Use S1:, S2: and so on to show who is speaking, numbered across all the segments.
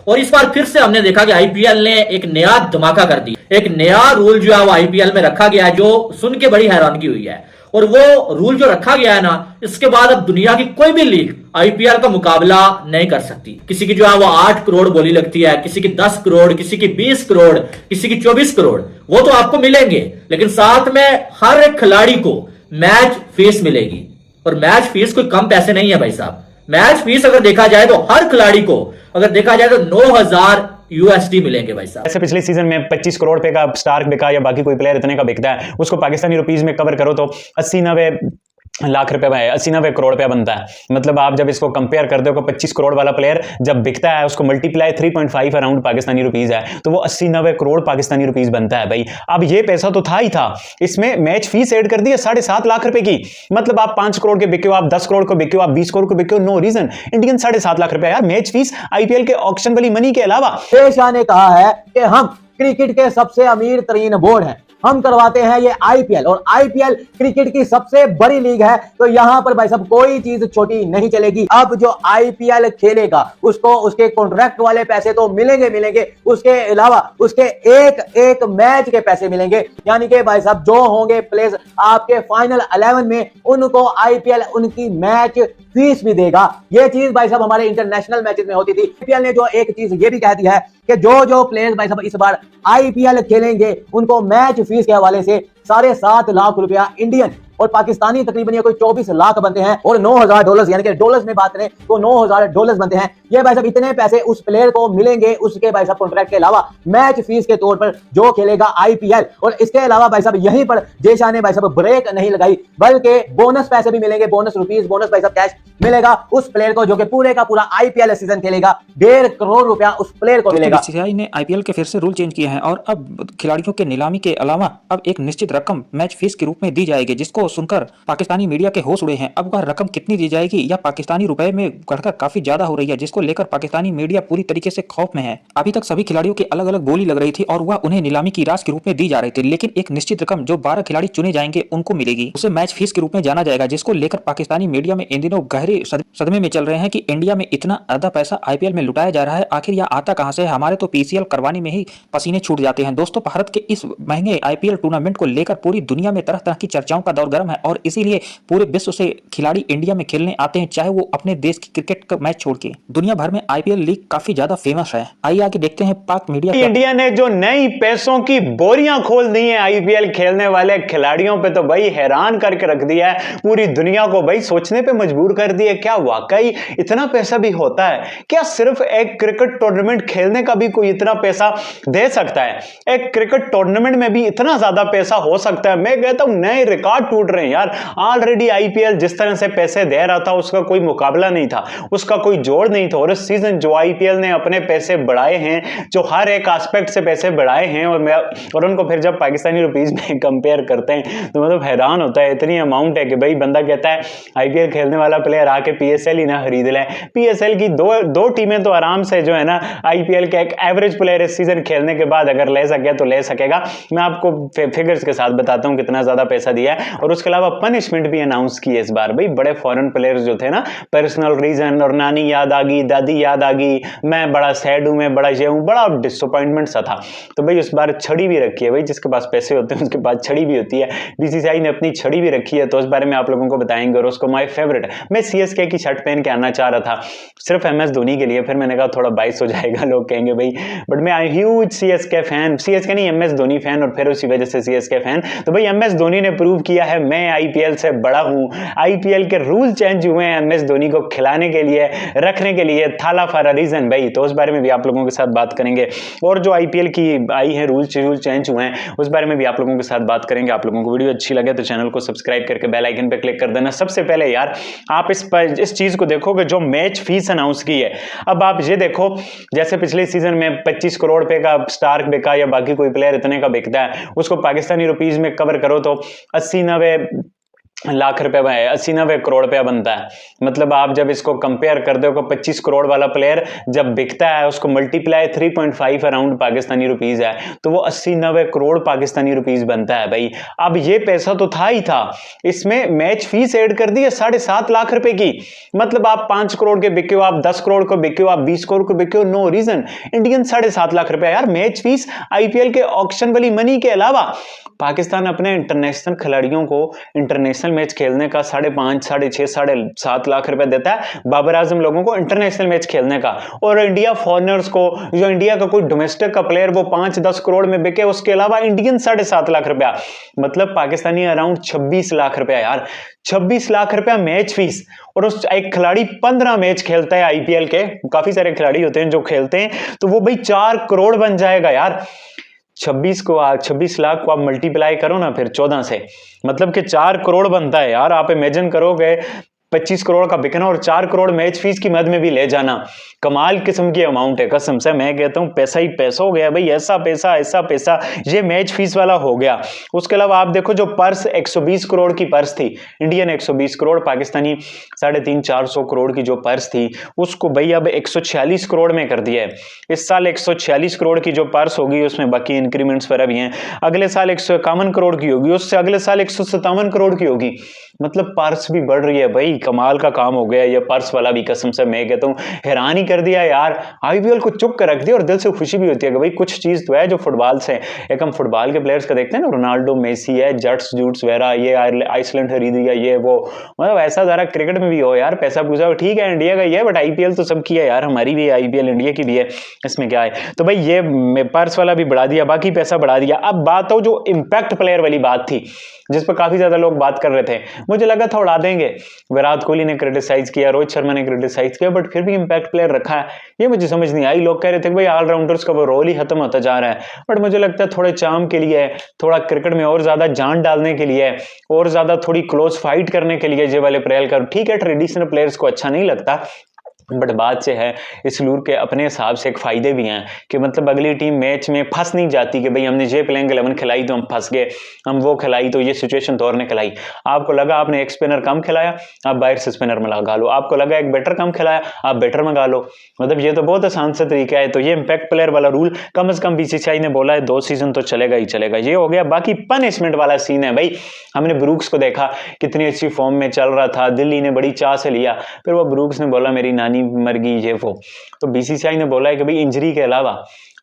S1: और इस बार फिर से हमने देखा कि आईपीएल ने एक नया धमाका कर दिया। एक नया रूल जो है वो आईपीएल में रखा गया है, जो सुन के बड़ी हैरानगी हुई है। और वो रूल जो रखा गया है ना, इसके बाद अब दुनिया की कोई भी लीग आईपीएल का मुकाबला नहीं कर सकती। किसी की जो है वो 8 करोड़ बोली लगती है, किसी की 10 करोड़, किसी की 20 करोड़, किसी की 24 करोड़, वो तो आपको मिलेंगे, लेकिन साथ में हर एक खिलाड़ी को मैच फीस मिलेगी। और मैच फीस कोई कम पैसे नहीं है भाई साहब। मैच फीस अगर देखा जाए तो हर खिलाड़ी को अगर देखा जाए तो 9,000 यूएसडी मिलेंगे भाई साहब।
S2: ऐसे पिछले सीजन में 25 करोड़ रुपए का स्टार्क बिका या बाकी कोई प्लेयर इतने का बिकता है, उसको पाकिस्तानी रुपीस में कवर करो तो 80-90 लाख रुपए में 80-90 करोड़ रुपया बनता है। मतलब आप जब इसको कंपेयर करते हो, 25 करोड़ वाला प्लेयर जब बिकता है उसको मल्टीप्लाई 3.5 अराउंड पाकिस्तानी रुपीस है, तो वो 80-90 करोड़ पाकिस्तानी रुपीस बनता है भाई। अब ये पैसा तो था ही था, इसमें मैच फीस ऐड कर दी है 7.5 लाख रुपए की। मतलब आप 5 करोड़ के बिके हो, आप 10 करोड़ को बिके हो, आप 20 करोड़ को बिके हो, नो रीजन इंडियन 7.5 लाख रुपए यार मैच फीस आईपीएल के ऑक्शन वाली मनी के अलावा।
S3: शेषा ने कहा है कि हम क्रिकेट के सबसे अमीर तरीन बोर्ड हैं, हम करवाते हैं ये आईपीएल, और आईपीएल क्रिकेट की सबसे बड़ी लीग है, तो यहां पर भाई साहब कोई चीज छोटी नहीं चलेगी। अब जो आईपीएल खेलेगा उसको उसके कॉन्ट्रैक्ट वाले पैसे तो मिलेंगे, उसके अलावा उसके एक एक मैच के पैसे मिलेंगे। यानी कि भाई साहब जो होंगे प्लेयर्स आपके फाइनल 11 में, उनको आईपीएल उनकी मैच फीस भी देगा। ये चीज भाई साहब हमारे इंटरनेशनल मैचेस में होती थी। आईपीएल ने जो एक चीज ये भी कह दी है कि जो प्लेयर्स भाई साहब इस बार आईपीएल खेलेंगे उनको मैच फीस के हवाले से 7.5 लाख रुपया इंडियन और पाकिस्तानी तकरीबन ये कोई 24 लाख बनते हैं, और $9,000 यानी कि डॉलर्स में बात करें तो $9,000 बनते हैं। ये भाई साहब इतने पैसे उस प्लेयर को मिलेंगे उसके भाई साहब कॉन्ट्रैक्ट के अलावा मैच फीस के तौर पर जो खेलेगा आईपीएल। और इसके अलावा भाई साहब यहीं पर जेशा ने भाई साहब ब्रेक नहीं लगाई, बल्कि बोनस पैसे भी मिलेंगे, बोनस रुपीस, बोनस भाई साहब कैश मिलेगा उस प्लेयर को जो कि पूरे का पूरा आईपीएल सीजन खेलेगा। 1.5 करोड़ रुपया उस प्लेयर को मिलेगा।
S4: बीसीसीआई ने आईपीएल के फिर से रूल चेंज किए हैं और अब खिलाड़ियों के नीलामी के अलावा अब एक निश्चित रकम मैच फीस के रूप में दी जाएगी, जिसको सुनकर पाकिस्तानी मीडिया के होश उड़े हैं। अब वह रकम कितनी दी जाएगी या पाकिस्तानी रुपए में बढ़कर काफी ज्यादा हो रही है, जिसको लेकर पाकिस्तानी मीडिया पूरी तरीके से खौफ में है। अभी तक सभी खिलाड़ियों की अलग अलग बोली लग रही थी और वह उन्हें नीलामी की राशि के रूप में दी जा रही थी, लेकिन एक निश्चित रकम जो 12 खिलाड़ी चुने जाएंगे उनको मिलेगी, उसे मैच फीस के रूप में जाना जाएगा, जिसको लेकर पाकिस्तानी मीडिया में इन दिनों गहरे सदमे में चल रहे हैं कि इंडिया में इतना ज्यादा पैसा आईपीएल में लुटाया जा रहा है, आखिर यह आता कहां से है? हमारे तो पीसीएल करवाने में ही पसीने छूट जाते हैं। दोस्तों, भारत के इस महंगे आईपीएल टूर्नामेंट को लेकर पूरी दुनिया में तरह तरह की चर्चाओं का दौर गर्म है और इसीलिए पूरे विश्व से खिलाड़ी इंडिया में खेलने आते हैं, चाहे वो अपने देश की क्रिकेट का मैच छोड़ के। दुनिया भर में आईपीएल लीग काफी ज्यादा फेमस है। आइए आगे देखते हैं पाक मीडिया।
S2: इंडिया ने जो नई पैसों की बोरियां खोल दी है आईपीएल खेलने वाले खिलाड़ियों पे, तो भाई हैरान करके रख दिया है पूरी दुनिया को, भाई सोचने पे मजबूर कर दिया। क्या वाकई इतना पैसा भी होता है? क्या सिर्फ एक क्रिकेट टूर्नामेंट खेलने का भी कोई इतना पैसा दे सकता है? एक क्रिकेट टूर्नामेंट में भी इतना ज्यादा पैसा हो सकता है? मैं कहता हूं नए रिकॉर्ड टूट रहे हैं यार। ऑलरेडी आईपीएल जिस तरह से पैसे दे रहा था उसका कोई मुकाबला नहीं था, उसका कोई जोड़ नहीं था। और इस सीजन जो आईपीएल ने अपने पैसे बढ़ाए हैं, जो हर एक एस्पेक्ट से पैसे बढ़ाए हैं, और उनको फिर जब पाकिस्तानी रुपीस में कंपेयर करते हैं तो मतलब हैरान होता है। इतनी अमाउंट है कि भाई बंदा कहता है आईपीएल खेलने वाला प्लेयर आके पीएसएल ही ना खरीद ले। पीएसएल की दो टीमें तो आराम से जो है ना आईपीएल का एक एवरेज प्लेयर इस सीजन खेलने के बाद अगर ले सके तो ले सकेगा। मैं आपको फिगर्स के साथ बताता हूं कितना ज्यादा पैसा दिया है। और उसके अलावा पनिशमेंट भी अनाउंस की है इस बार। भाई बड़े फॉरेन प्लेयर्स जो थे ना, पर्सनल रीजन और नानी याद आ गई, दादी याद आ गई, मैं बड़ा सैड हूं, मैं बड़ा ये हूं, बड़ा डिसअपॉइंटमेंट सा था। तो भाई उस बार छड़ी भी रखी है। भाई जिसके पास पैसे होते हैं उसके पास छड़ी भी होती है। बीसीसीआई ने अपनी छड़ी भी रखी है, तो उस बारे में आप लोगों को बताएंगे। और उसको माय फेवरेट, मैं सीएसके की शर्ट पहन के आना चाह रहा था सिर्फ एमएस धोनी के लिए, फिर मैंने कहा थोड़ा बाइस हो जाएगा, लोग कहेंगे भाई, बट मैं आई ह्यूज सीएसके फैन, सीएसके नहीं एमएस धोनी फैन, और फिर उसी वजह से सीएसके फैन। तो भाई एमएस धोनी ने प्रूव किया है मैं आईपीएल से बड़ा हूं। आईपीएल के रूल चेंज हुए हैं एमएस धोनी को खिलाने के लिए, रखने के लिए, थाला फॉर अ रीजन भाई। तो उस बारे में भी आप लोगों के साथ बात करेंगे। और जो आईपीएल की आई है रूल चेंज हुए हैं उस बारे में भी आप लोगों के साथ बात करेंगे। आप लोगों को वीडियो अच्छी लगे तो चैनल को सब्सक्राइब करके बेल आइकन पे क्लिक कर देना। सबसे पहले यार आप इस चीज को देखोगे जो मैच फीस अनाउंस की है। अब आप ये देखो, जैसे पिछले सीजन में 25 करोड़ रुपए का स्टार्क बिका या बाकी कोई प्लेयर इतने का बिकता है, उसको पाकिस्तानी रुपीस में कवर करो तो 80-90 लाख रुपए में 80-90 करोड़ रुपया बनता है। मतलब आप जब इसको कंपेयर कर दो, 25 करोड़ वाला प्लेयर जब बिकता है उसको मल्टीप्लाई 3.5 अराउंड पाकिस्तानी रुपीज है, तो वो 80-90 करोड़ पाकिस्तानी रुपीज बनता है भाई। अब ये पैसा तो था ही था, इसमें मैच फीस ऐड कर दी है 7.5 लाख रुपए की। मतलब आप 5 करोड़ के बिके हो, आप 10 करोड़ को बिके हो, आप 20 करोड़ को बिके हो, नो रीजन। इंडियन 7.5 लाख रुपए यार मैच फीस, आईपीएल के ऑक्शन वाली मनी के अलावा। पाकिस्तान अपने इंटरनेशनल खिलाड़ियों को इंटरनेशनल मैच खेलने का 5.5, 6.5, 7.5 लाख रुपए देता है बाबर आजम लोगों को इंटरनेशनल मैच खेलने का। और इंडिया फॉरनर्स को, जो इंडिया का कोई डोमेस्टिक का प्लेयर वो 5-10 करोड़ में बिके, उसके अलावा इंडियन 7.5 लाख रुपया। मतलब पाकिस्तानी अराउंड 26 लाख रुपया यार, 26 लाख रुपया मैच फीस। और उस एक खिलाड़ी 15 मैच खेलता है आईपीएल के, काफी सारे खिलाड़ी होते हैं जो खेलते हैं, तो वो भाई 4 करोड़ बन जाएगा यार। 26 लाख को आप मल्टीप्लाई करो ना फिर 14 से, मतलब कि 4 करोड़ बनता है यार। आप इमेजिन करोगे 25 करोड़ का बिकना और 4 करोड़ मैच फीस की मद में भी ले जाना, कमाल किस्म की अमाउंट है। कसम से मैं कहता हूं पैसा ही पैसा हो गया भाई, ऐसा पैसा ये मैच फीस वाला हो गया। उसके अलावा आप देखो जो पर्स 120 करोड़ की पर्स थी, इंडियन 120 करोड़, पाकिस्तानी 350-400 करोड़ की जो पर्स थी, उसको भाई अब 146 करोड़ में कर दिया है। इस साल 146 करोड़ की जो पर्स होगी उसमें बाकी इंक्रीमेंट्स वगैरह भी हैं, अगले साल 151 करोड़ की होगी, उससे अगले साल 157 करोड़ की होगी। मतलब पर्स भी बढ़ रही है भाई, कमाल का काम हो गया ये पर्स वाला भी। कसम से मैं कहता हूं हैरान ही कर दिया यार, आईपीएल को चुप कर रख दिया। और दिल से खुशी भी होती है कि भाई कुछ चीज तो है जो फुटबॉल से, एक हम फुटबॉल के प्लेयर्स का देखते हैं ना, रोनाल्डो, मेसी है, जट्स जूट्स वगैरह, ये आइसलैंड खरीद लिया, ये वो, मतलब ऐसा जरा क्रिकेट में भी हो यार, पैसा पूसा ठीक है इंडिया का ही है, बट आईपीएल तो सबकी है यार, हमारी भी आईपीएल इंडिया की भी है, इसमें क्या है। तो भाई ये पर्स वाला भी बढ़ा दिया, बाकी पैसा बढ़ा दिया। अब बात हो जो इम्पैक्ट प्लेयर वाली बात थी जिस पर काफी ज्यादा लोग बात कर रहे थे, मुझे लगा था उड़ा देंगे। विराट कोहली ने क्रिटिसाइज किया, रोहित शर्मा ने क्रिटिसाइज किया, बट फिर भी इंपैक्ट प्लेयर रखा है, ये मुझे समझ नहीं आई। लोग कह रहे थे कि भाई ऑलराउंडर्स का वो रोल ही खत्म होता जा रहा है, बट मुझे लगता है थोड़े चार्म के लिए, थोड़ा क्रिकेट में और ज्यादा जान डालने के लिए, और ज्यादा थोड़ी क्लोज फाइट करने के लिए ये वाले प्लेयर का, ठीक है ट्रेडिशनल प्लेयर्स को अच्छा नहीं लगता, बट बात से है इस रूल के अपने हिसाब से एक फायदे भी हैं कि मतलब अगली टीम मैच में फंस नहीं जाती कि भाई हमने ये प्लेइंग 11 खिलाई तो हम फंस गए, हम वो खिलाई तो ये सिचुएशन दौर ने खिलाई। आपको लगा आपने एक स्पिनर कम खिलाया, आप बाहर से स्पिनर में लगा लो, आपको लगा एक बैटर कम खिलाया, आप बैटर मंगा लो। मतलब ये तो बहुत आसान सा तरीका है। तो ये इंपैक्ट प्लेयर वाला रूल कम से कम बीसीसीआई ने बोला है 2 सीजन तो चलेगा ही चलेगा, ये हो गया। बाकी पनिशमेंट वाला सीन है भाई, हमने ब्रूक्स को देखा कितनी अच्छी फॉर्म में चल रहा था, दिल्ली ने बड़ी चाह से लिया, फिर वो ब्रूक्स ने बोला मेरी नानी मर गई, ये वो। तो बीसीसीआई ने बोला है कि भाई इंजरी के अलावा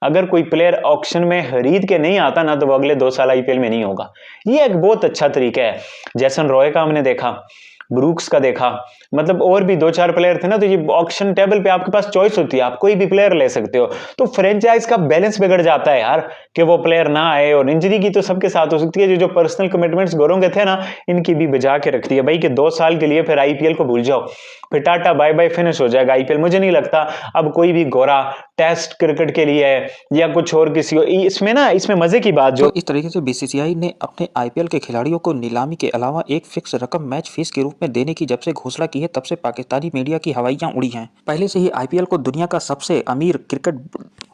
S2: अगर कोई प्लेयर ऑक्शन में खरीद के नहीं आता ना, तो वो अगले 2 साल आईपीएल में नहीं होगा। ये एक बहुत अच्छा तरीका है। जैसन रॉय का हमने देखा, ब्रूक्स का देखा, मतलब और भी 2-4 प्लेयर थे ना, तो ये ऑक्शन टेबल पे आपके पास चॉइस होती है, आप कोई भी प्लेयर ले सकते हो। तो फ्रेंचाइज का बैलेंस बिगड़ जाता है यार कि वो प्लेयर ना आए। और इंजरी की तो सबके साथ हो सकती है, जो पर्सनल कमिटमेंट्स गोरों के थे ना, इनकी भी बजा के रखती है भाई कि 2 साल के लिए फिर आईपीएल को भूल जाओ, फिर टाटा बाय बाय फिनिश हो जाएगा आईपीएल। मुझे नहीं लगता अब कोई भी गोरा टेस्ट क्रिकेट के लिए या कुछ और किसी इसमें ना, इसमें मजे की बात जो
S4: तो इस तरीके से बीसीसीआई ने अपने आईपीएल के खिलाड़ियों को नीलामी के अलावा एक फिक्स रकम मैच फीस के रूप में देने की जब से घोषणा की है, तब से पाकिस्तानी मीडिया की हवाइयां उड़ी हैं। पहले से ही आईपीएल को दुनिया का सबसे अमीर क्रिकेट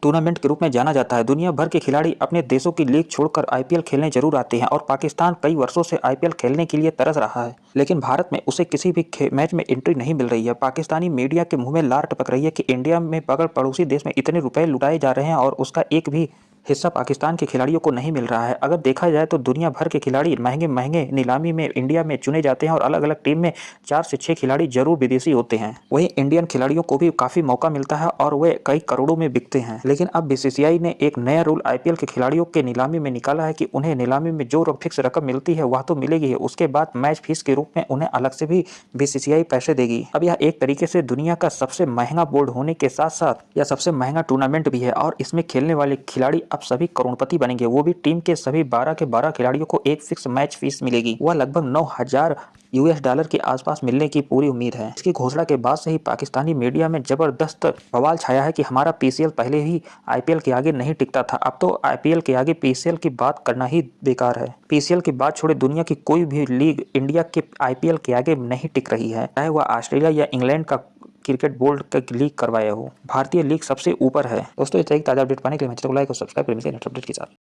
S4: टूर्नामेंट के रूप में जाना जाता है। दुनिया भर के खिलाड़ी अपने देशों की लीग छोड़कर आईपीएल खेलने जरूर आते हैं और पाकिस्तान कई वर्षों से आईपीएल खेलने के लिए तरस रहा है, लेकिन भारत में उसे किसी भी मैच में एंट्री नहीं मिल रही है। पाकिस्तानी मीडिया के मुंह में लार टपक रही है कि इंडिया में बगल पड़ोसी देश में इतने रुपए लुटाए जा रहे हैं और उसका एक भी हिस्सा पाकिस्तान के खिलाड़ियों को नहीं मिल रहा है। अगर देखा जाए तो दुनिया भर के खिलाड़ी महंगे महंगे नीलामी में इंडिया में चुने जाते हैं और अलग अलग टीम में 4 से 6 खिलाड़ी जरूर विदेशी होते हैं। वहीं इंडियन खिलाड़ियों को भी काफी मौका मिलता है और वे कई करोड़ों में बिकते हैं। लेकिन अब बीसीसीआई ने एक नया रूल आईपीएल के खिलाड़ियों के नीलामी में निकाला है कि उन्हें नीलामी में जो फिक्स रकम मिलती है वह तो मिलेगी ही, उसके बाद मैच फीस के रूप में उन्हें अलग से भी बीसीसीआई पैसे देगी। अब यह एक तरीके से दुनिया का सबसे महंगा बोर्ड होने के साथ साथ यह सबसे महंगा टूर्नामेंट भी है और इसमें खेलने वाले खिलाड़ी अब सभी करोड़पति बनेंगे। वो भी टीम के सभी 12 के 12 खिलाड़ियों को एक फिक्स मैच फीस मिलेगी। वह लगभग $9,000 के आसपास मिलने की पूरी उम्मीद है। इसकी घोषणा के बाद से ही पाकिस्तानी मीडिया में जबरदस्त बवाल छाया है कि हमारा पीसीएल पहले ही आईपीएल के आगे नहीं टिकता था, अब तो आईपीएल के आगे पीसीएल की बात करना ही बेकार है। पीसीएल की बात छोड़े दुनिया की कोई भी लीग इंडिया के आईपीएल के आगे नहीं टिक रही है, चाहे वह ऑस्ट्रेलिया या इंग्लैंड का क्रिकेट बोर्ड का लीग करवाया हो। भारतीय लीग सबसे ऊपर है। दोस्तों इस तरह की ताजा अपडेट पाने के लिए चैनल को लाइक और सब्सक्राइब करें अपडेट के साथ।